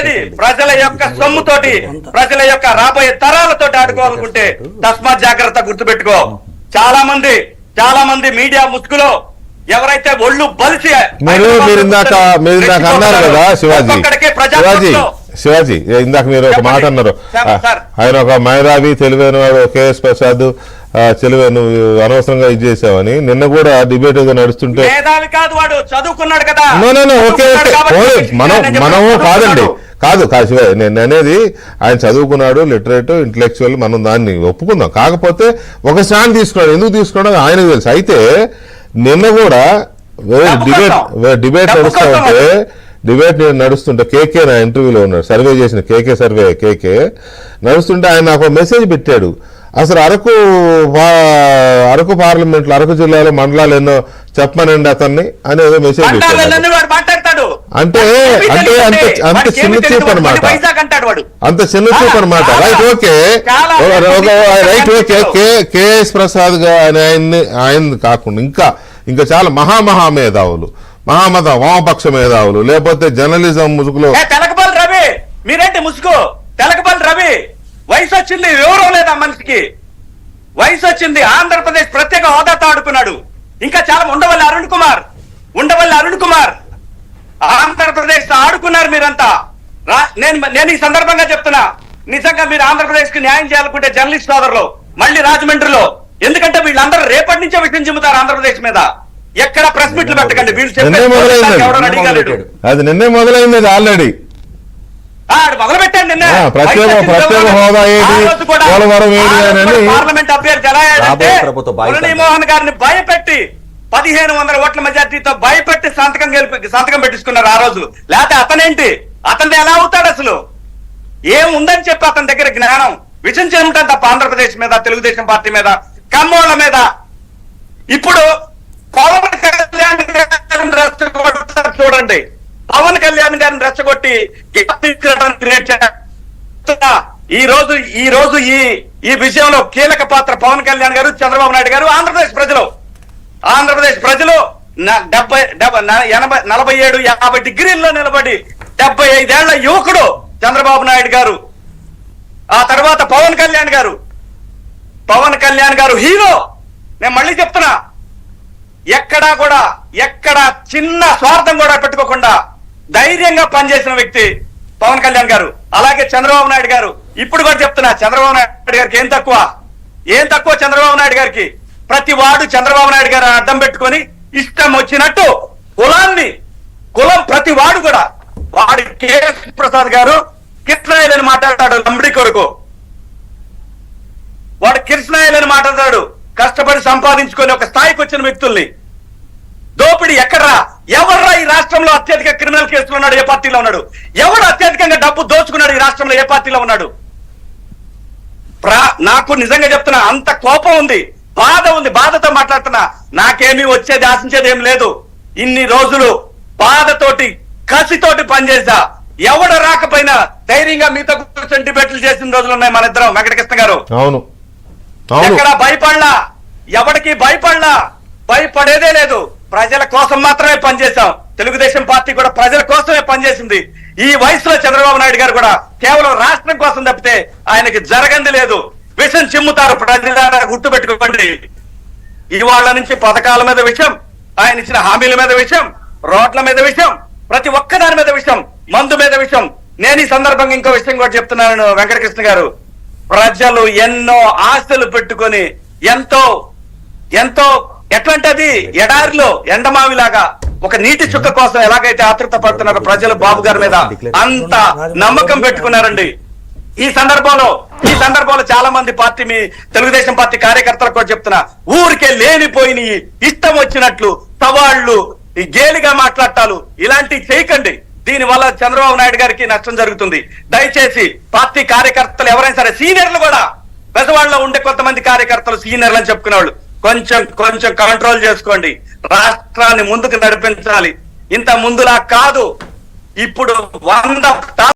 ఆడుకునేది ప్రజల యొక్క సొమ్ముతోటి, ప్రజల యొక్క రాబోయే తరాలతోటి ఆడుకోవాలనుకుంటే తస్మాత్ జాగ్రత్త గుర్తుపెట్టుకో. చాలా మంది మీడియా ముసుగులో ఎవరైతే ఒళ్ళు బలిసి మీరు ఇందాక అన్నారు కదా శివాజీ ఇందాక మీరు ఒక మాట అన్నారు, ఆయన ఒక మేధావి తెలివైన వాడు కేఎస్ ప్రసాద్ తెలివైన అనవసరంగా ఇది చేసావని. నిన్న కూడా డిబేట్ నడుస్తుంటే చదువుకున్నాడు కదా, మనము కాదు శివాజీ, నేను అనేది ఆయన చదువుకున్నాడు, లిటరేట్, ఇంటలెక్చువల్, మనం దాన్ని ఒప్పుకుందాం. కాకపోతే ఒక స్టాండ్ తీసుకున్నాడు, ఎందుకు తీసుకున్నాడో ఆయనకు తెలుసు. అయితే నిన్న కూడా డిబేట్ నడుస్తుంటే కేకే నా ఇంటర్వ్యూలో ఉన్నాడు, సర్వే చేసిన కేకే నడుస్తుంటే ఆయన నాకు మెసేజ్ పెట్టాడు. అసలు అరకు పార్లమెంట్ లో అరకు జిల్లాలో మండలాలు ఎన్నో చెప్పమనండి అతన్ని అని ఏదో మెసేజ్ పెట్టాడు. అంటే అంత చిన్న చూపు అనమాట, రైట్ ఓకే. కేఎస్ ప్రసాద్ గా ఆయన కాకుండా ఇంకా చాలా మహామేధావులు, వామపక్ష మేధావులు, లేకపోతే జర్నలిజం ముసుగులో తెలకపల్లి రవి, మీరేంటి ముసుగు? తెలకపల్లి రవి వయసు వచ్చింది, వివరం లేదా మనిషికి? వయసు వచ్చింది, ఆంధ్రప్రదేశ్ ప్రత్యేక హోదాతో ఆడుకున్నాడు. ఇంకా చాలా ఉండవల్లి అరుణ్ కుమార్ ఆంధ్రప్రదేశ్ తో ఆడుకున్నారు మీరంతా. నేను ఈ సందర్భంగా చెప్తున్నా, నిజంగా మీరు ఆంధ్రప్రదేశ్ కి న్యాయం చేయాలనుకుంటే జర్నలిస్ట్ సోదరులు మళ్ళీ రాజమండ్రిలో, ఎందుకంటే వీళ్ళందరూ రేపటి నుంచే విషయం చెబుతారు ఆంధ్రప్రదేశ్ మీద. ఎక్కడ ప్రెస్ మీట్లు పెట్టకండి, వీళ్ళు అది నిన్నే మొదలైంది ఆల్రెడీ. మొదలు పెట్టండి నిన్న పార్లమెంట్ అభ్యర్థి ఎలా అయ్యాడంటే మురళీమోహన్ గారిని భయపెట్టి 1500 ఓట్ల మెజార్టీతో భయపెట్టి సంతకం పెట్టించుకున్నారు ఆ రోజు. లేకపోతే అతనేంటి, అతను ఎలా అవుతాడు? అసలు ఏముందని చెప్పి అతని దగ్గర జ్ఞానం, విషయం చేయమంటాను తప్ప ఆంధ్రప్రదేశ్ మీద, తెలుగుదేశం పార్టీ మీద, కమ్మోళ్ల మీద. ఇప్పుడు పవన్ కళ్యాణ్ గారిని రెచ్చగొడతారు చూడండి, పవన్ కళ్యాణ్ గారిని రెచ్చగొట్టి క్రియేట్ చేస్తున్నా. ఈ రోజు ఈ విషయంలో కీలక పాత్ర పవన్ కళ్యాణ్ గారు, చంద్రబాబు నాయుడు గారు, ఆంధ్రప్రదేశ్ ప్రజలు 47-50 డిగ్రీల్లో నిలబడి 75 ఏళ్ల యువకుడు చంద్రబాబు నాయుడు గారు, ఆ తర్వాత పవన్ కళ్యాణ్ గారు హీరో. నేను మళ్ళీ చెప్తున్నా, ఎక్కడ చిన్న స్వార్థం కూడా పెట్టుకోకుండా ధైర్యంగా పనిచేసిన వ్యక్తి పవన్ కళ్యాణ్ గారు. అలాగే చంద్రబాబు నాయుడు గారు. ఇప్పుడు కూడా చెప్తున్నా, చంద్రబాబు నాయుడు గారికి ఏం తక్కువ చంద్రబాబు నాయుడు గారికి. ప్రతి వాడు చంద్రబాబు నాయుడు గారు అడ్డం పెట్టుకొని ఇష్టం వచ్చినట్టు కులం ప్రతి వాడు కూడా, వాడు కేఎస్ ప్రసాద్ గారు కృష్ణాయిలని మాట్లాడతాడు, లంబడి కొరకు వాడు కృష్ణాయిలని మాట్లాడతాడు. కష్టపడి సంపాదించుకొని ఒక స్థాయికి వచ్చిన వ్యక్తుల్ని దోపిడీ ఎవర్రా ఈ రాష్ట్రంలో అత్యధిక క్రిమినల్ కేసులు ఉన్నాడు? ఏ పార్టీలో ఉన్నాడు? ఎవడు అత్యధికంగా డబ్బు దోచుకున్నాడు ఈ రాష్ట్రంలో? ఏ పార్టీలో ఉన్నాడు? నాకు నిజంగా చెప్తున్నా, అంత కోపం ఉంది, బాధతో మాట్లాడుతున్నా. నాకేమీ వచ్చేది, ఆశించేది ఏం లేదు. ఇన్ని రోజులు బాధతోటి, కసితోటి పనిచేసా. ఎవడు రాకపోయినా ధైర్యంగా మీతో కూర్చొని డిబేట్లు చేసిన రోజులు ఉన్నాయి మన ఇద్దరం. వెంకటకృష్ణ గారు, ఎక్కడ భయపడలా, ఎవరికి భయపడేదే లేదు. ప్రజల కోసం మాత్రమే పనిచేశాం. తెలుగుదేశం పార్టీ కూడా ప్రజల కోసమే పనిచేసింది. ఈ వయసులో చంద్రబాబు నాయుడు గారు కూడా కేవలం రాష్ట్రం కోసం తప్పితే ఆయనకి జరగంది లేదు. విషం చిమ్ముతారు ప్రజల, గుర్తు పెట్టుకోండి. ఇవాళ నుంచి పథకాల మీద విషయం, ఆయన ఇచ్చిన హామీల మీద విషయం, రోడ్ల మీద విషయం, ప్రతి ఒక్కదాని మీద విషయం, మందు మీద విషయం. నేను ఈ సందర్భంగా ఇంకో విషయం కూడా చెప్తున్నాను వెంకటకృష్ణ గారు. ప్రజలు ఎన్నో ఆశలు పెట్టుకొని ఎంతో ఎట్లాంటి అది ఎడారిలో ఎండమావిలాగా ఒక నీటి చుక్క కోసం ఎలాగైతే ఆతృత పడుతున్నారో ప్రజలు బాబు గారి మీద అంత నమ్మకం పెట్టుకున్నారండి. ఈ సందర్భంలో చాలా మంది మీ తెలుగుదేశం పార్టీ కార్యకర్తలకు కూడా చెప్తున్నా, ఊరికే లేనిపోయిన ఇష్టం వచ్చినట్లు సవాళ్లు, ఈ గేలిగా మాట్లాడటాలు ఇలాంటివి చేయకండి. దీని వల్ల చంద్రబాబు నాయుడు గారికి నష్టం జరుగుతుంది. దయచేసి పార్టీ కార్యకర్తలు ఎవరైనా సరే, సీనియర్లు కూడా, పెద్దవాళ్ళలో ఉండే కొంతమంది కార్యకర్తలు సీనియర్లు అని చెప్పుకునే వాళ్ళు కొంచెం కంట్రోల్ చేసుకోండి. రాష్ట్రాన్ని ముందుకు నడిపించాలి. ఇంత ముందులా కాదు, ఇప్పుడు 100